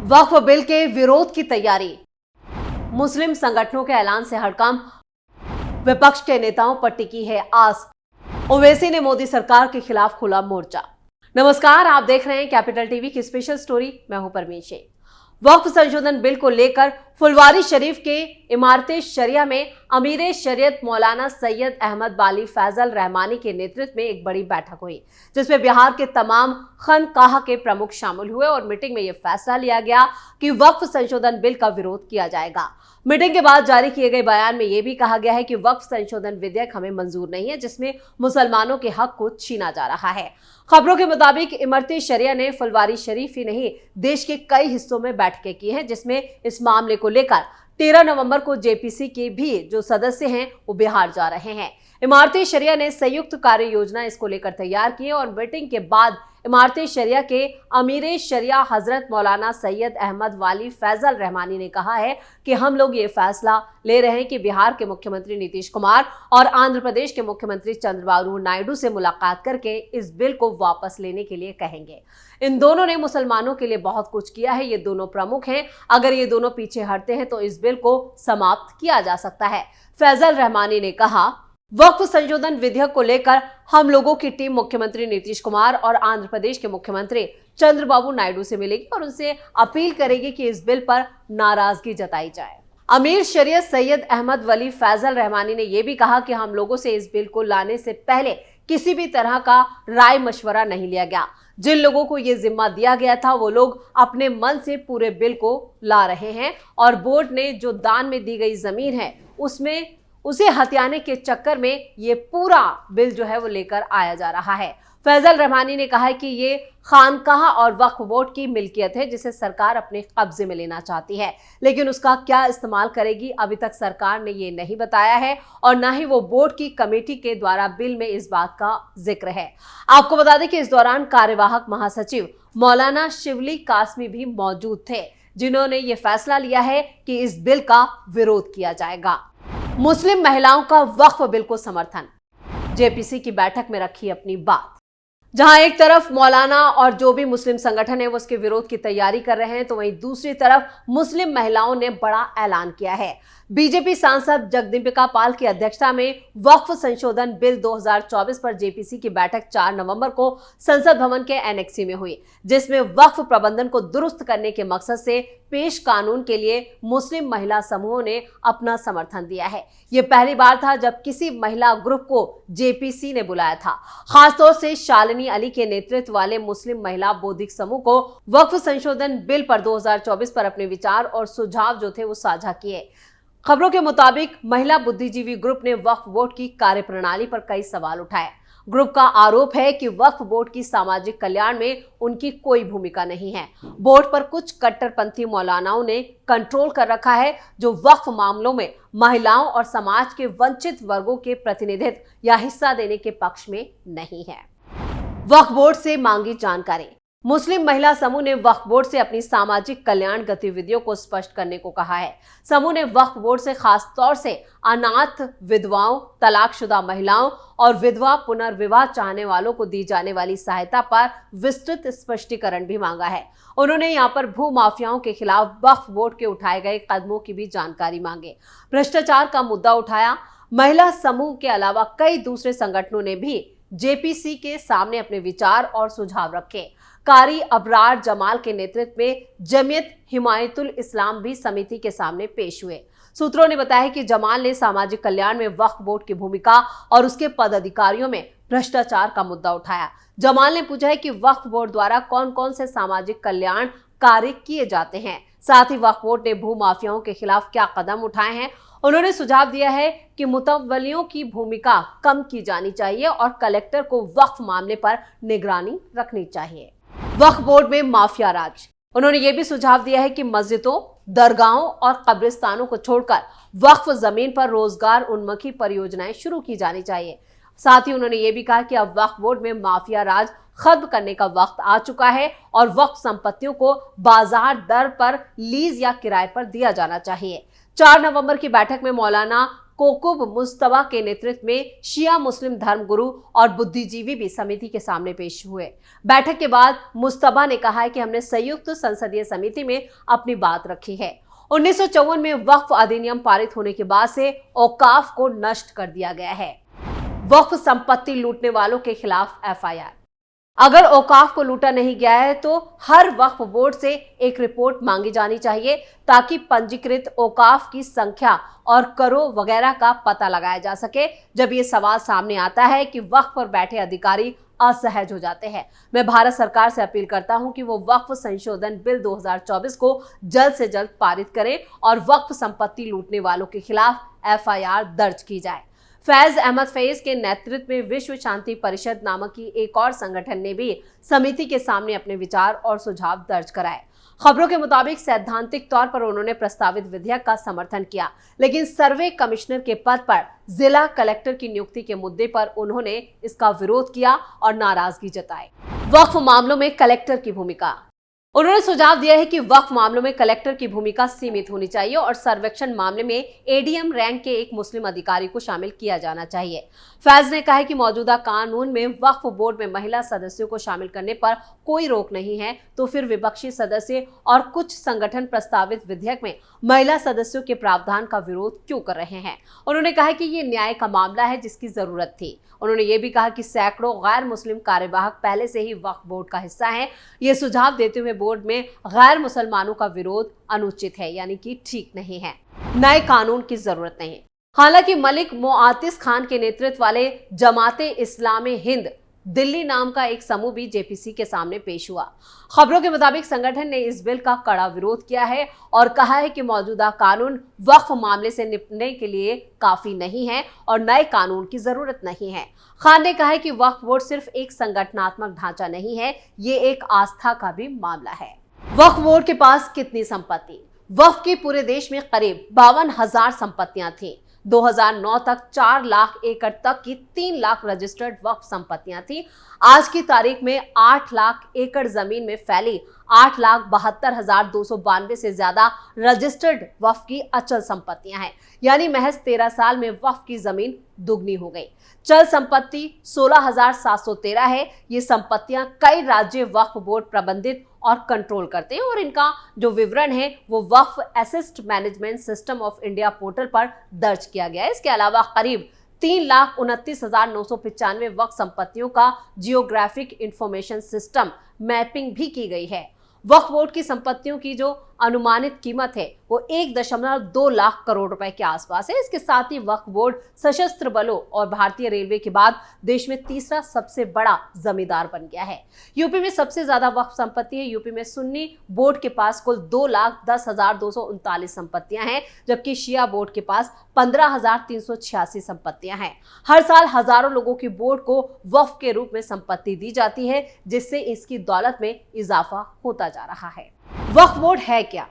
वक्फ bill के विरोध की तैयारी, मुस्लिम संगठनों के ऐलान से हड़कंप, विपक्ष के नेताओं पर टिकी है आस, ओवैसी ने मोदी सरकार के खिलाफ खोला मोर्चा। नमस्कार, आप देख रहे हैं कैपिटल टीवी की स्पेशल स्टोरी। मैं हूं परमीश। वक्फ संशोधन बिल को लेकर फुलवारी शरीफ के इमारते शरिया में अमीर शरीयत मौलाना सैयद अहमद वाली फैजल रहमानी के नेतृत्व में एक बड़ी बैठक हुई, जिसमें बिहार के तमाम खानकाह के प्रमुख शामिल हुए और मीटिंग में यह फैसला लिया गया कि वक्फ संशोधन बिल का विरोध किया जाएगा। मीटिंग के बाद जारी किए गए बयान में यह भी कहा गया है कि वक्फ संशोधन विधेयक हमें मंजूर नहीं है, जिसमें मुसलमानों के हक को छीना जा रहा है। खबरों के मुताबिक इमारते शरिया ने फुलवारी शरीफ ही नहीं, देश के कई हिस्सों में बैठकें की हैं, जिसमें इस मामले को लेकर 13 नवंबर को जेपीसी के भी जो सदस्य हैं वो बिहार जा रहे हैं। इमारते शरिया ने संयुक्त कार्य योजना इसको लेकर तैयार की है और मीटिंग के बाद इमारते शरिया के अमीर शरिया हजरत मौलाना सैयद अहमद वाली फैजल रहमानी ने कहा है कि हम लोग ये फैसला ले रहे हैं कि बिहार के मुख्यमंत्री नीतीश कुमार और आंध्र प्रदेश के मुख्यमंत्री चंद्रबाबू नायडू से मुलाकात करके इस बिल को वापस लेने के लिए कहेंगे। इन दोनों ने मुसलमानों के लिए बहुत कुछ किया है, ये दोनों प्रमुख हैं। अगर ये दोनों पीछे हटते हैं तो इस बिल को समाप्त किया जा सकता है। फैजल रहमानी ने कहा, वक्फ संशोधन विधेयक को लेकर हम लोगों की टीम मुख्यमंत्री नीतीश कुमार और आंध्र प्रदेश के मुख्यमंत्री चंद्रबाबू नायडू से मिलेगी और उनसे अपील करेगी कि इस बिल पर नाराजगी जताई जाए। अमीर शरीयत सैयद अहमद वली फैजल रहमानी ने यह भी कहा कि हम लोगों से इस बिल को लाने से पहले किसी भी तरह का राय मशवरा नहीं लिया गया। जिन लोगों को यह जिम्मा दिया गया था वो लोग अपने मन से पूरे बिल को ला रहे हैं और बोर्ड ने जो दान में दी गई जमीन है उसमें उसे हथियाने के चक्कर में ये पूरा बिल जो है वो लेकर आया जा रहा है। फैजल रहमानी ने कहा है कि ये खानकाह और वक्फ बोर्ड की मिल्कियत है, जिसे सरकार अपने कब्जे में लेना चाहती है, लेकिन उसका क्या इस्तेमाल करेगी अभी तक सरकार ने ये नहीं बताया है और ना ही वो बोर्ड की कमेटी के द्वारा बिल में इस बात का जिक्र है। आपको बता दें कि इस दौरान कार्यवाहक महासचिव मौलाना शिवली कासमी भी मौजूद थे, जिन्होंने ये फैसला लिया है कि इस बिल का विरोध किया जाएगा। मुस्लिम महिलाओं का वक्फ बिल को समर्थन, जेपीसी की बैठक में रखी अपनी बात। जहां एक तरफ मौलाना और जो भी मुस्लिम संगठन है वो उसके विरोध की तैयारी कर रहे हैं, तो वहीं दूसरी तरफ मुस्लिम महिलाओं ने बड़ा ऐलान किया है। बीजेपी सांसद जगदंबिका पाल की अध्यक्षता में वक्फ संशोधन बिल 2024 पर जेपीसी की बैठक 4 नवंबर को संसद भवन के एनेक्सी में हुई, जिसमें वक्फ प्रबंधन को दुरुस्त करने के मकसद से पेश कानून के लिए मुस्लिम महिला समूहों ने अपना समर्थन दिया है। यह पहली बार था जब किसी महिला ग्रुप को जेपीसी ने बुलाया था। खासतौर से शालिनी अली के नेतृत्व वाले मुस्लिम महिला बौद्धिक समूह को वक्फ संशोधन बिल पर 2024 पर अपने विचार और सुझाव जो थे वो साझा किए। खबरों के मुताबिक महिला बुद्धिजीवी ग्रुप ने वक्फ बोर्ड की कार्यप्रणाली पर कई सवाल उठाए। ग्रुप का आरोप है कि वक्फ बोर्ड की सामाजिक कल्याण में उनकी कोई भूमिका नहीं है। बोर्ड पर कुछ कट्टरपंथी मौलानाओं ने कंट्रोल कर रखा है, जो वक्फ मामलों में महिलाओं और समाज के वंचित वर्गों के प्रतिनिधित्व या हिस्सा देने के पक्ष में नहीं है। वक्फ बोर्ड से मांगी जानकारी, मुस्लिम महिला समूह ने वक्फ बोर्ड से अपनी सामाजिक कल्याण गतिविधियों को स्पष्ट करने को कहा है। समूह ने वक्फ बोर्ड से खास तौर से अनाथ विधवाओं, तलाकशुदा महिलाओं और विधवा पुनर्विवाह चाहने वालों को दी जाने वाली सहायता पर विस्तृत स्पष्टीकरण भी मांगा है। उन्होंने यहाँ पर भू माफियाओं के खिलाफ वक्फ बोर्ड के उठाए गए कदमों की भी जानकारी मांगे। भ्रष्टाचार का मुद्दा उठाया। महिला समूह के अलावा कई दूसरे संगठनों ने भी जेपीसी के सामने अपने विचार और सुझाव रखे। कारी अबरार जमाल के नेतृत्व में जमीयत हिमायतुल इस्लाम भी समिति के सामने पेश हुए। सूत्रों ने बताया कि जमाल ने सामाजिक कल्याण में वक्फ बोर्ड की भूमिका और उसके पदाधिकारियों में भ्रष्टाचार का मुद्दा उठाया। जमाल ने पूछा है कि वक्फ बोर्ड द्वारा कौन कौन से सामाजिक कल्याण कार्य किए जाते हैं, साथ ही वक्फ बोर्ड ने भू माफियाओं के खिलाफ क्या कदम उठाए हैं। उन्होंने सुझाव दिया है कि मुतवल्लियों की भूमिका कम की जानी चाहिए और कलेक्टर को वक्फ मामले पर निगरानी रखनी चाहिए। वक्फ बोर्ड में माफिया राज, उन्होंने ये भी सुझाव दिया है कि मस्जिदों, दरगाहों और कब्रिस्तानों को छोड़कर वक्फ जमीन पर रोजगार उन्मुखी परियोजनाएं शुरू की जानी चाहिए। साथ ही उन्होंने ये भी कहा कि अब वक्फ बोर्ड में माफिया राज खत्म करने का वक्त आ चुका है और वक्फ संपत्तियों को बाजार दर पर लीज या किराए पर दिया जाना चाहिए। 4 नवंबर की बैठक में मौलाना कोकुब मुस्तबा के नेतृत्व में शिया मुस्लिम धर्मगुरु और बुद्धिजीवी भी समिति के सामने पेश हुए। बैठक के बाद मुस्तबा ने कहा है कि हमने संयुक्त संसदीय समिति में अपनी बात रखी है। 1954 में वक्फ अधिनियम पारित होने के बाद से औकाफ को नष्ट कर दिया गया है। वक्फ संपत्ति लूटने वालों के खिलाफ एफआईआर। अगर औकाफ को लूटा नहीं गया है तो हर वक्फ बोर्ड से एक रिपोर्ट मांगी जानी चाहिए ताकि पंजीकृत औकाफ की संख्या और करों वगैरह का पता लगाया जा सके। जब ये सवाल सामने आता है कि वक्फ पर बैठे अधिकारी असहज हो जाते हैं। मैं भारत सरकार से अपील करता हूं कि वो वक्फ संशोधन बिल 2024 को जल्द से जल्द पारित करें और वक्फ संपत्ति लूटने वालों के खिलाफ एफआईआर दर्ज की जाए। फैज अहमद फैज के नेतृत्व में विश्व शांति परिषद नामक की एक और संगठन ने भी समिति के सामने अपने विचार और सुझाव दर्ज कराए। खबरों के मुताबिक सैद्धांतिक तौर पर उन्होंने प्रस्तावित विधेयक का समर्थन किया, लेकिन सर्वे कमिश्नर के पद पर जिला कलेक्टर की नियुक्ति के मुद्दे पर उन्होंने इसका विरोध किया और नाराजगी जताई। वक्फ मामलों में कलेक्टर की भूमिका। उन्होंने सुझाव दिया है कि वक्फ मामलों में कलेक्टर की भूमिका सीमित होनी चाहिए और सर्वेक्षण मामले में एडीएम रैंक के एक मुस्लिम अधिकारी को शामिल किया जाना चाहिए। फैज ने कहा है कि मौजूदा कानून में वक्फ बोर्ड में महिला सदस्यों को शामिल करने पर कोई रोक नहीं है, तो फिर विपक्षी सदस्य और कुछ संगठन प्रस्तावित विधेयक में महिला सदस्यों के प्रावधान का विरोध क्यों कर रहे हैं। उन्होंने कहा कि ये न्याय का मामला है जिसकी जरूरत थी। उन्होंने ये भी कहा कि सैकड़ों गैर मुस्लिम कार्यवाहक पहले से ही वक्फ बोर्ड का हिस्सा हैं। ये सुझाव देते हुए बोर्ड में गैर मुसलमानों का विरोध अनुचित है, यानी कि ठीक नहीं है। नए कानून की जरूरत नहीं। हालांकि मलिक मुआतिस खान के नेतृत्व वाले जमाते इस्लामी हिंद दिल्ली नाम का एक समूह भी जेपीसी के सामने पेश हुआ। खबरों के मुताबिक संगठन ने इस बिल का कड़ा विरोध किया है और कहा है कि मौजूदा कानून वक्फ मामले से निपटने के लिए काफी नहीं है और नए कानून की जरूरत नहीं है। खान ने कहा है कि वक्फ बोर्ड सिर्फ एक संगठनात्मक ढांचा नहीं है, ये एक आस्था का भी मामला है। वक्फ बोर्ड के पास कितनी संपत्ति? वक्फ की पूरे देश में करीब 52,000 संपत्तियां थी। 2009 तक 4 लाख एकड़ तक की 3 लाख रजिस्टर्ड वक्फ संपत्तियां थी। आज की तारीख में 8 लाख एकड़ जमीन में फैली 8,72,292 से ज्यादा रजिस्टर्ड वक्फ की अचल संपत्तियां हैं, यानी महज 13 साल में वक्फ की जमीन दुगनी हो गई। चल संपत्ति 16,713 है। ये संपत्तियां कई राज्य वक्फ बोर्ड प्रबंधित और कंट्रोल करते हैं और इनका जो विवरण है वो Waqf asset management system of India portal पर दर्ज किया गया है। इसके अलावा करीब 3,29,995 वक्फ संपत्तियों का जियोग्राफिक इंफॉर्मेशन सिस्टम मैपिंग भी की गई है। वक्फ बोर्ड की संपत्तियों की जो अनुमानित कीमत है वो 1.2 लाख करोड़ रुपए के आसपास है। इसके साथ ही वक्फ बोर्ड सशस्त्र बलों और भारतीय रेलवे के बाद देश में तीसरा सबसे बड़ा जमींदार बन गया है। यूपी में सबसे ज्यादा वक्फ संपत्ति है। यूपी में सुन्नी बोर्ड के पास कुल 2,10,239 संपत्तियां हैं, जबकि शिया बोर्ड के पास 15,386 संपत्तियां हैं। हर साल हजारों लोगों की बोर्ड को वक्फ के रूप में संपत्ति दी जाती है, जिससे इसकी दौलत में इजाफा होता जा रहा है। वक्फ बोर्ड है क्या?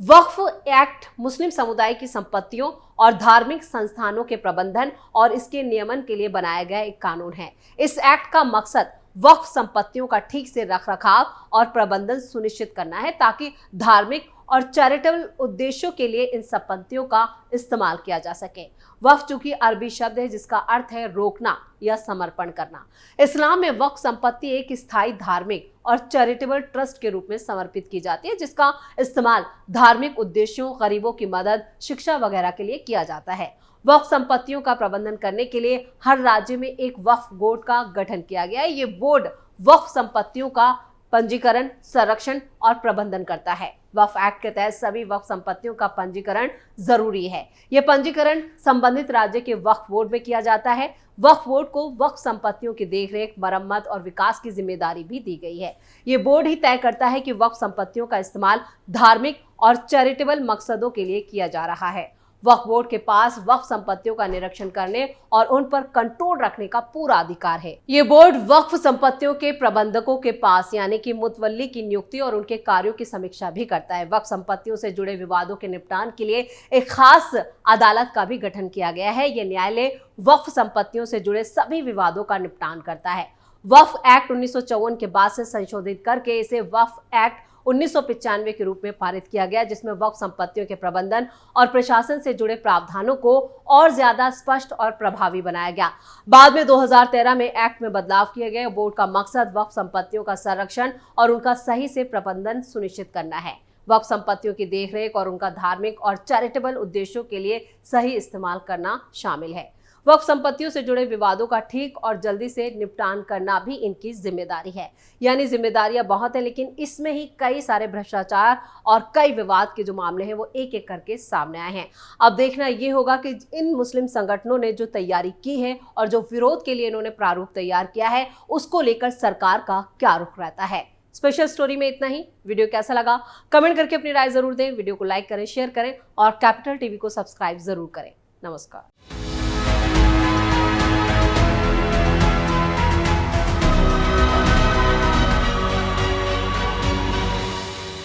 वक्फ एक्ट मुस्लिम समुदाय की संपत्तियों और धार्मिक संस्थानों के प्रबंधन और इसके नियमन के लिए बनाया गया एक कानून है। इस एक्ट का मकसद वक्फ संपत्तियों का ठीक से रखरखाव और प्रबंधन सुनिश्चित करना है ताकि धार्मिक और चैरिटेबल उद्देश्यों के लिए इन संपत्तियों का इस्तेमाल किया जा सके। वक्फ चूंकि अरबी शब्द है जिसका अर्थ है रोकना या समर्पण करना। इस्लाम में वक्फ संपत्ति एक स्थायी धार्मिक और चैरिटेबल ट्रस्ट के रूप में समर्पित की जाती है, जिसका इस्तेमाल धार्मिक उद्देश्यों, गरीबों की मदद, शिक्षा वगैरह के लिए किया जाता है। वक्फ संपत्तियों का प्रबंधन करने के लिए हर राज्य में एक वक्फ बोर्ड का गठन किया गया है। ये बोर्ड वक्फ संपत्तियों का पंजीकरण, संरक्षण और प्रबंधन करता है। वक्फ एक्ट के तहत सभी वक्फ संपत्तियों का पंजीकरण जरूरी है। यह पंजीकरण संबंधित राज्य के वक्फ बोर्ड में किया जाता है। वक्फ बोर्ड को वक्फ संपत्तियों की देखरेख, मरम्मत और विकास की जिम्मेदारी भी दी गई है। ये बोर्ड ही तय करता है कि वक्फ संपत्तियों का इस्तेमाल धार्मिक और चैरिटेबल मकसदों के लिए किया जा रहा है। वक्फ बोर्ड के पास वक्फ संपत्तियों का निरीक्षण करने और उन पर कंट्रोल रखने का पूरा अधिकार है। ये बोर्ड वक्फ संपत्तियों के प्रबंधकों के पास यानी कि मुतवल्ली की नियुक्ति और उनके कार्यों की समीक्षा भी करता है। वक्फ संपत्तियों से जुड़े विवादों के निपटान के लिए एक खास अदालत का भी गठन किया गया है। ये न्यायालय वक्फ संपत्तियों से जुड़े सभी विवादों का निपटान करता है। वक्फ एक्ट 1954 के बाद से संशोधित करके इसे वक्फ एक्ट 1995 के रूप में पारित किया गया, जिसमें वक्फ संपत्तियों के प्रबंधन और प्रशासन से जुड़े प्रावधानों को और ज्यादा स्पष्ट और प्रभावी बनाया गया। बाद में 2013 में एक्ट में बदलाव किए गए। बोर्ड का मकसद वक्फ संपत्तियों का संरक्षण और उनका सही से प्रबंधन सुनिश्चित करना है। वक्फ संपत्तियों की देखरेख और उनका धार्मिक और चैरिटेबल उद्देश्यों के लिए सही इस्तेमाल करना शामिल है। वक्फ संपत्तियों से जुड़े विवादों का ठीक और जल्दी से निपटान करना भी इनकी जिम्मेदारी है। यानी जिम्मेदारियां बहुत है, लेकिन इसमें ही कई सारे भ्रष्टाचार और कई विवाद के जो मामले हैं वो एक एक करके सामने आए हैं। अब देखना ये होगा कि इन मुस्लिम संगठनों ने जो तैयारी की है और जो विरोध के लिए इन्होंने प्रारूप तैयार किया है, उसको लेकर सरकार का क्या रुख रहता है। स्पेशल स्टोरी में इतना ही। वीडियो कैसा लगा कमेंट करके अपनी राय जरूर दें। वीडियो को लाइक करें, शेयर करें और कैपिटल टीवी को सब्सक्राइब जरूर करें। नमस्कार।